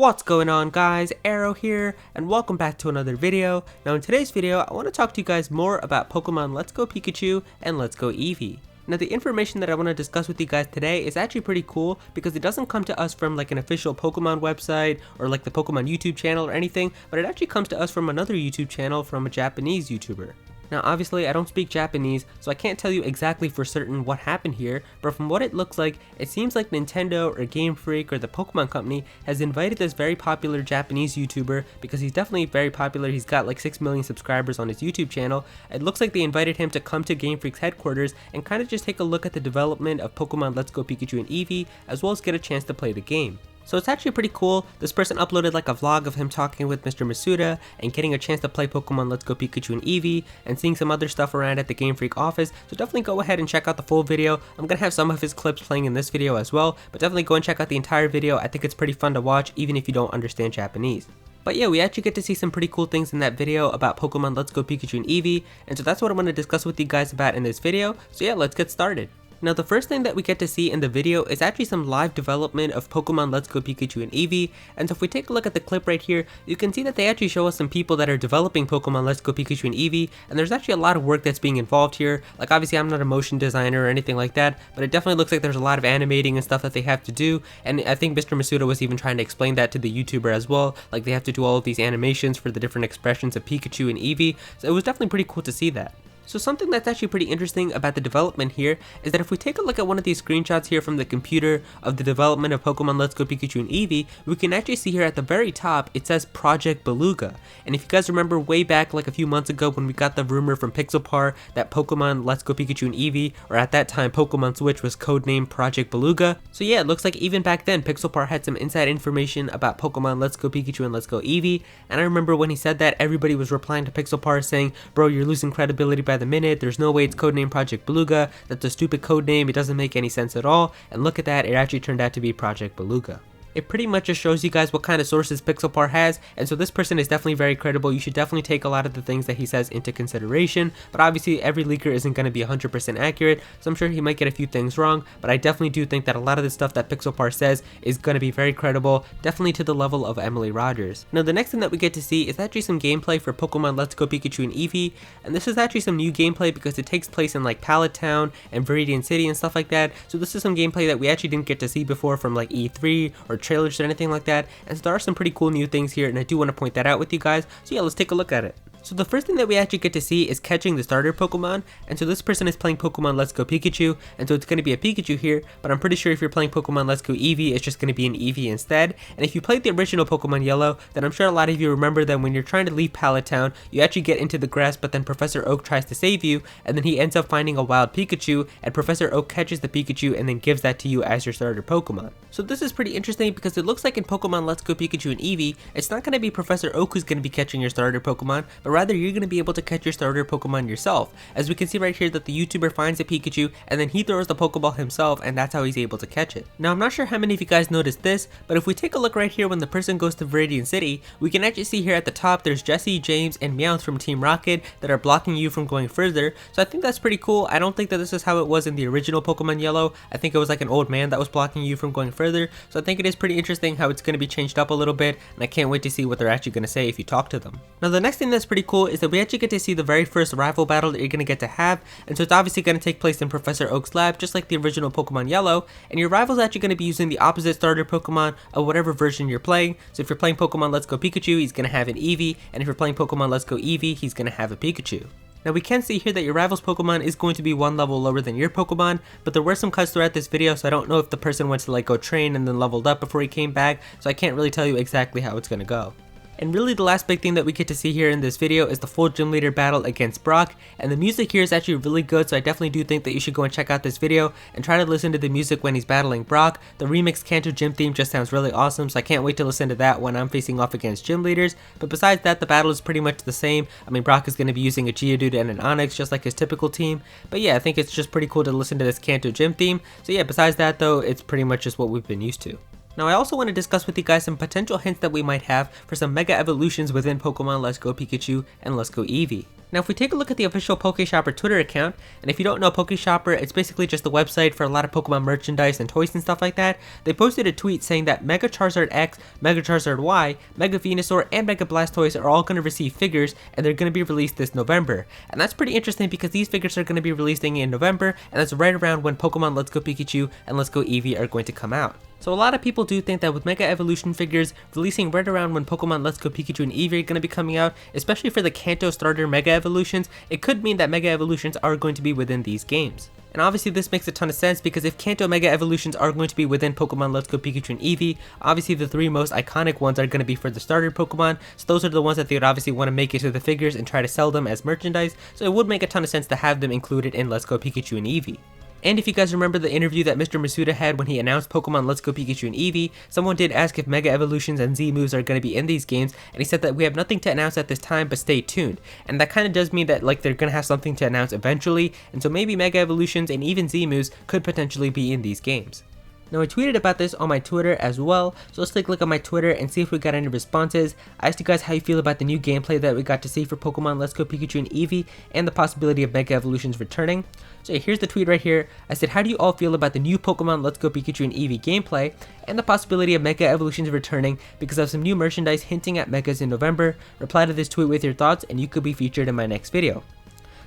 What's going on, guys? Aero here, and welcome back to another video. Now in today's video, I want to talk to you guys more about Pokemon Let's Go Pikachu and Let's Go Eevee. Now the information that I want to discuss with you guys today is actually pretty cool because it doesn't come to us from like an official Pokemon website or like the Pokemon YouTube channel or anything, but it actually comes to us from another YouTube channel from a Japanese YouTuber. Now obviously I don't speak Japanese, so I can't tell you exactly for certain what happened here, but from what it looks like, it seems like Nintendo or Game Freak or the Pokemon Company has invited this very popular Japanese YouTuber, because he's definitely very popular. He's got like 6 million subscribers on his YouTube channel. It looks like they invited him to come to Game Freak's headquarters and kind of just take a look at the development of Pokemon Let's Go Pikachu and Eevee, as well as get a chance to play the game. So it's actually pretty cool. This person uploaded like a vlog of him talking with Mr. Masuda and getting a chance to play Pokemon Let's Go Pikachu and Eevee and seeing some other stuff around at the Game Freak office. So definitely go ahead and check out the full video. I'm gonna have some of his clips playing in this video as well, but definitely go and check out the entire video. I think it's pretty fun to watch even if you don't understand Japanese. But yeah, we actually get to see some pretty cool things in that video about Pokemon Let's Go Pikachu and Eevee, and so that's what I'm going to discuss with you guys about in this video. So yeah, let's get started. Now the first thing that we get to see in the video is actually some live development of Pokemon Let's Go Pikachu and Eevee, and so if we take a look at the clip right here, you can see that they actually show us some people that are developing Pokemon Let's Go Pikachu and Eevee, and there's actually a lot of work that's being involved here. Like obviously I'm not a motion designer or anything like that, but it definitely looks like there's a lot of animating and stuff that they have to do, and I think Mr. Masuda was even trying to explain that to the YouTuber as well, like they have to do all of these animations for the different expressions of Pikachu and Eevee, so it was definitely pretty cool to see that. So something that's actually pretty interesting about the development here is that if we take a look at one of these screenshots here from the computer of the development of Pokemon Let's Go Pikachu and Eevee, we can actually see here at the very top it says Project Beluga. And if you guys remember way back like a few months ago when we got the rumor from Pixelpar that Pokemon Let's Go Pikachu and Eevee, or at that time Pokemon Switch, was codenamed Project Beluga. So yeah, it looks like even back then Pixelpar had some inside information about Pokemon Let's Go Pikachu and Let's Go Eevee, and I remember when he said that, everybody was replying to Pixelpar saying, bro, you're losing credibility by the minute, there's no way it's codenamed Project Beluga, that's a stupid code name, it doesn't make any sense at all, and look at that, it actually turned out to be Project Beluga. It pretty much just shows you guys what kind of sources Pixelpar has, and so this person is definitely very credible. You should definitely take a lot of the things that he says into consideration, but obviously every leaker isn't going to be 100% accurate, so I'm sure he might get a few things wrong, but I definitely do think that a lot of the stuff that Pixelpar says is going to be very credible, definitely to the level of Emily Rogers. Now the next thing that we get to see is actually some gameplay for Pokemon Let's Go Pikachu and Eevee, and this is actually some new gameplay because it takes place in like Pallet Town and Viridian City and stuff like that, so this is some gameplay that we actually didn't get to see before from like E3 or trailers or anything like that, and so there are some pretty cool new things here, and I do want to point that out with you guys. So yeah, let's take a look at it. So the first thing that we actually get to see is catching the starter Pokemon, and so this person is playing Pokemon Let's Go Pikachu, and so it's going to be a Pikachu here, but I'm pretty sure if you're playing Pokemon Let's Go Eevee, it's just going to be an Eevee instead. And if you played the original Pokemon Yellow, then I'm sure a lot of you remember that when you're trying to leave Pallet Town, you actually get into the grass, but then Professor Oak tries to save you, and then he ends up finding a wild Pikachu, and Professor Oak catches the Pikachu and then gives that to you as your starter Pokemon. So this is pretty interesting because it looks like in Pokemon Let's Go Pikachu and Eevee, it's not going to be Professor Oak who's going to be catching your starter Pokemon, but rather you're going to be able to catch your starter Pokemon yourself, as we can see right here that the YouTuber finds a Pikachu and then he throws the Pokeball himself, and that's how he's able to catch it. Now I'm not sure how many of you guys noticed this, but if we take a look right here when the person goes to Viridian City, we can actually see here at the top there's Jesse, James, and Meowth from Team Rocket that are blocking you from going further, so I think that's pretty cool. I don't think that this is how it was in the original Pokemon Yellow. I think it was like an old man that was blocking you from going further, so I think it is pretty interesting how it's going to be changed up a little bit, and I can't wait to see what they're actually going to say if you talk to them. Now the next thing that's pretty cool is that we actually get to see the very first rival battle that you're going to get to have, and so it's obviously going to take place in Professor Oak's lab, just like the original Pokemon Yellow, and your rival's actually going to be using the opposite starter Pokemon of whatever version you're playing. So if you're playing Pokemon Let's Go Pikachu, he's going to have an Eevee, and if you're playing Pokemon Let's Go Eevee, he's going to have a Pikachu. Now we can see here that your rival's Pokemon is going to be one level lower than your Pokemon, but there were some cuts throughout this video, so I don't know if the person went to like go train and then leveled up before he came back, so I can't really tell you exactly how it's going to go. And really the last big thing that we get to see here in this video is the full gym leader battle against Brock, and the music here is actually really good, so I definitely do think that you should go and check out this video and try to listen to the music when he's battling Brock. The remixed Kanto gym theme just sounds really awesome, so I can't wait to listen to that when I'm facing off against gym leaders. But besides that, the battle is pretty much the same. I mean, Brock is going to be using a Geodude and an Onix just like his typical team, but yeah, I think it's just pretty cool to listen to this Kanto gym theme. So yeah, besides that though, it's pretty much just what we've been used to. Now I also want to discuss with you guys some potential hints that we might have for some mega evolutions within Pokemon Let's Go Pikachu and Let's Go Eevee. Now if we take a look at the official Pokeshopper Twitter account, and if you don't know Pokeshopper, it's basically just a website for a lot of Pokemon merchandise and toys and stuff like that, they posted a tweet saying that Mega Charizard X, Mega Charizard Y, Mega Venusaur, and Mega Blastoise are all going to receive figures, and they're going to be released this November. And that's pretty interesting because these figures are going to be releasing in November, and that's right around when Pokemon Let's Go Pikachu and Let's Go Eevee are going to come out. So a lot of people do think that with Mega Evolution figures releasing right around when Pokemon Let's Go Pikachu and Eevee are going to be coming out, especially for the Kanto starter Mega Evolutions, it could mean that Mega Evolutions are going to be within these games. And obviously this makes a ton of sense because if Kanto Mega Evolutions are going to be within Pokemon Let's Go Pikachu and Eevee, obviously the three most iconic ones are going to be for the starter Pokemon, so those are the ones that they would obviously want to make into the figures and try to sell them as merchandise, so it would make a ton of sense to have them included in Let's Go Pikachu and Eevee. And if you guys remember the interview that Mr. Masuda had when he announced Pokemon Let's Go Pikachu and Eevee, someone did ask if Mega Evolutions and Z moves are going to be in these games, and he said that we have nothing to announce at this time, but stay tuned. And that kind of does mean that like they're going to have something to announce eventually, and so maybe Mega Evolutions and even Z moves could potentially be in these games. Now I tweeted about this on my Twitter as well, so let's take a look at my Twitter and see if we got any responses. I asked you guys how you feel about the new gameplay that we got to see for Pokemon Let's Go Pikachu and Eevee and the possibility of Mega Evolutions returning. So here's the tweet right here. I said, how do you all feel about the new Pokemon Let's Go Pikachu and Eevee gameplay and the possibility of Mega Evolutions returning because of some new merchandise hinting at Megas in November? Reply to this tweet with your thoughts and you could be featured in my next video.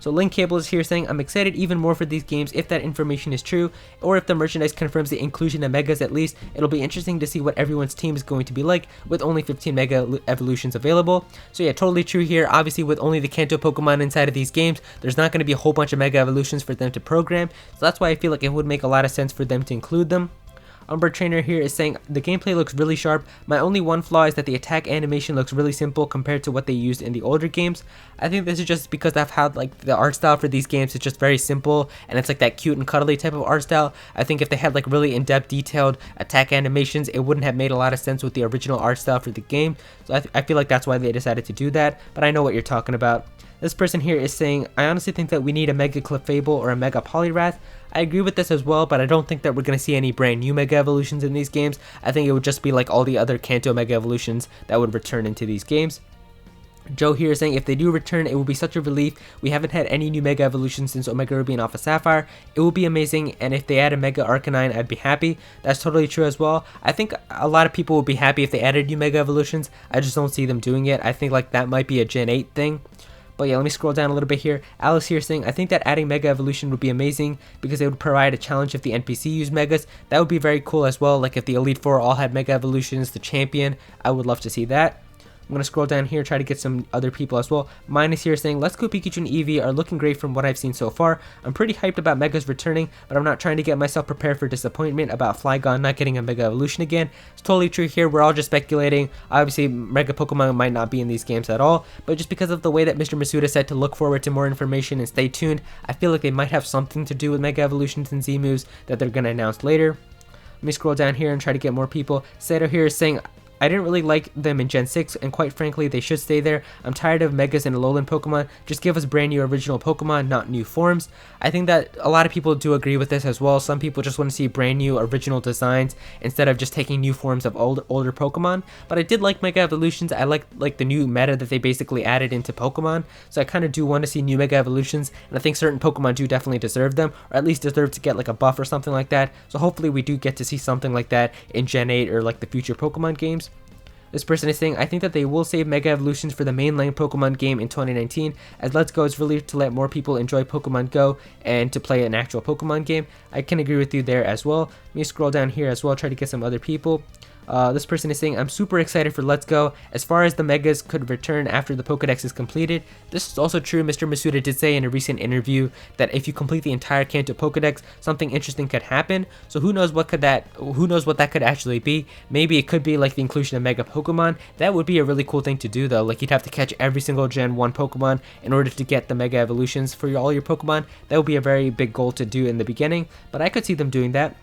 So Link Cable is here saying, I'm excited even more for these games if that information is true, or if the merchandise confirms the inclusion of Megas at least. It'll be interesting to see what everyone's team is going to be like with only 15 Mega Evolutions available. So yeah, totally true here. Obviously with only the Kanto Pokemon inside of these games, there's not going to be a whole bunch of Mega Evolutions for them to program, so that's why I feel like it would make a lot of sense for them to include them. Umber Trainer here is saying, the gameplay looks really sharp. My only one flaw is that the attack animation looks really simple compared to what they used in the older games. I think this is just because I've had like the art style for these games is just very simple and it's like that cute and cuddly type of art style. I think if they had like really in-depth detailed attack animations, it wouldn't have made a lot of sense with the original art style for the game. So I feel like that's why they decided to do that, but I know what you're talking about. This person here is saying, I honestly think that we need a Mega Clefable or a Mega Poliwrath. I agree with this as well, but I don't think that we're going to see any brand new Mega Evolutions in these games. I think it would just be like all the other Kanto Mega Evolutions that would return into these games. Joe here is saying, if they do return, it will be such a relief. We haven't had any new Mega Evolutions since Omega Ruby and Alpha Sapphire. It will be amazing, and if they add a Mega Arcanine, I'd be happy. That's totally true as well. I think a lot of people would be happy if they added new Mega Evolutions. I just don't see them doing it. I think like that might be a Gen 8 thing. But yeah, let me scroll down a little bit here. Alice here saying, I think that adding Mega Evolution would be amazing because it would provide a challenge if the NPC used Megas. That would be very cool as well. Like if the Elite Four all had Mega Evolutions, the champion, I would love to see that. I'm going to scroll down here, try to get some other people as well. Mine is here saying, Let's Go Pikachu and Eevee are looking great from what I've seen so far. I'm pretty hyped about Megas returning, but I'm not trying to get myself prepared for disappointment about Flygon not getting a Mega Evolution again. It's totally true here. We're all just speculating. Obviously, Mega Pokemon might not be in these games at all, but just because of the way that Mr. Masuda said to look forward to more information and stay tuned, I feel like they might have something to do with Mega Evolutions and Z moves that they're going to announce later. Let me scroll down here and try to get more people. Sato here is saying, I didn't really like them in Gen 6, and quite frankly, they should stay there. I'm tired of Megas and Alolan Pokemon. Just give us brand new original Pokemon, not new forms. I think that a lot of people do agree with this as well. Some people just want to see brand new original designs instead of just taking new forms of older Pokemon. But I did like Mega Evolutions. I like the new meta that they basically added into Pokemon. So I kind of do want to see new Mega Evolutions, and I think certain Pokemon do definitely deserve them, or at least deserve to get like a buff or something like that. So hopefully we do get to see something like that in Gen 8 or like the future Pokemon games. This person is saying, I think that they will save Mega Evolutions for the mainline Pokemon game in 2019, as Let's Go is really to let more people enjoy Pokemon Go and to play an actual Pokemon game. I can agree with you there as well. Let me scroll down here as well, try to get some other people. This person is saying, I'm super excited for Let's Go. As far as the Megas could return after the Pokedex is completed. This is also true. Mr. Masuda did say in a recent interview that if you complete the entire Kanto Pokedex, something interesting could happen. So who knows what that could actually be. Maybe it could be like the inclusion of Mega Pokemon. That would be a really cool thing to do though. Like you'd have to catch every single Gen 1 Pokemon in order to get the Mega Evolutions for all your Pokemon. That would be a very big goal to do in the beginning, but I could see them doing that.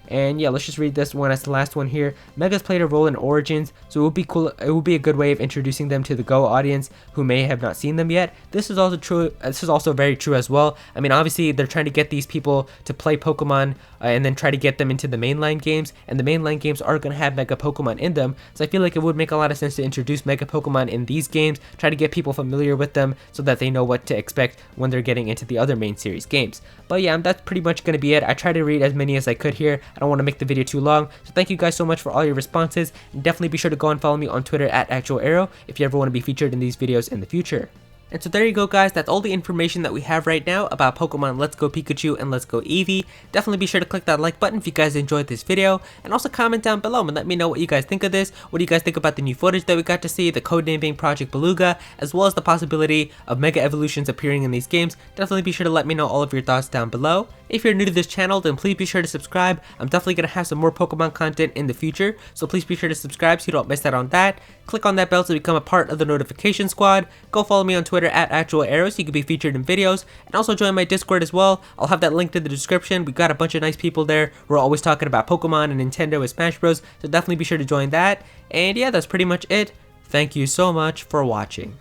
And yeah, let's just read this one as the last one here. Megas played a role in Origins, so it would be cool. It would be a good way of introducing them to the Go audience who may have not seen them yet. This is also true. This is also very true as well. I mean, obviously they're trying to get these people to play Pokemon and then try to get them into the mainline games, and the mainline games are going to have Mega Pokemon in them. So I feel like it would make a lot of sense to introduce Mega Pokemon in these games, try to get people familiar with them so that they know what to expect when they're getting into the other main series games. But yeah, that's pretty much going to be it. I tried to read as many as I could here. I don't want to make the video too long, so thank you guys so much for all your responses, and definitely be sure to go and follow me on Twitter at @Aero if you ever want to be featured in these videos in the future. And so there you go, guys. That's all the information that we have right now about Pokemon Let's Go Pikachu and Let's Go Eevee. Definitely be sure to click that like button if you guys enjoyed this video, and also comment down below and let me know what you guys think of this. What do you guys think about the new footage that we got to see, the codename being Project Beluga, as well as the possibility of Mega Evolutions appearing in these games? Definitely be sure to let me know all of your thoughts down below. If you're new to this channel, then please be sure to subscribe. I'm definitely going to have some more Pokemon content in the future, so please be sure to subscribe so you don't miss out on that. Click on that bell to become a part of the notification squad. Go follow me on Twitter at @Aero so you can be featured in videos, and also join my Discord as well. I'll have that linked in the description. We've got a bunch of nice people there. We're always talking about Pokemon and Nintendo and Smash Bros, so definitely be sure to join that. And yeah, that's pretty much it. Thank you so much for watching.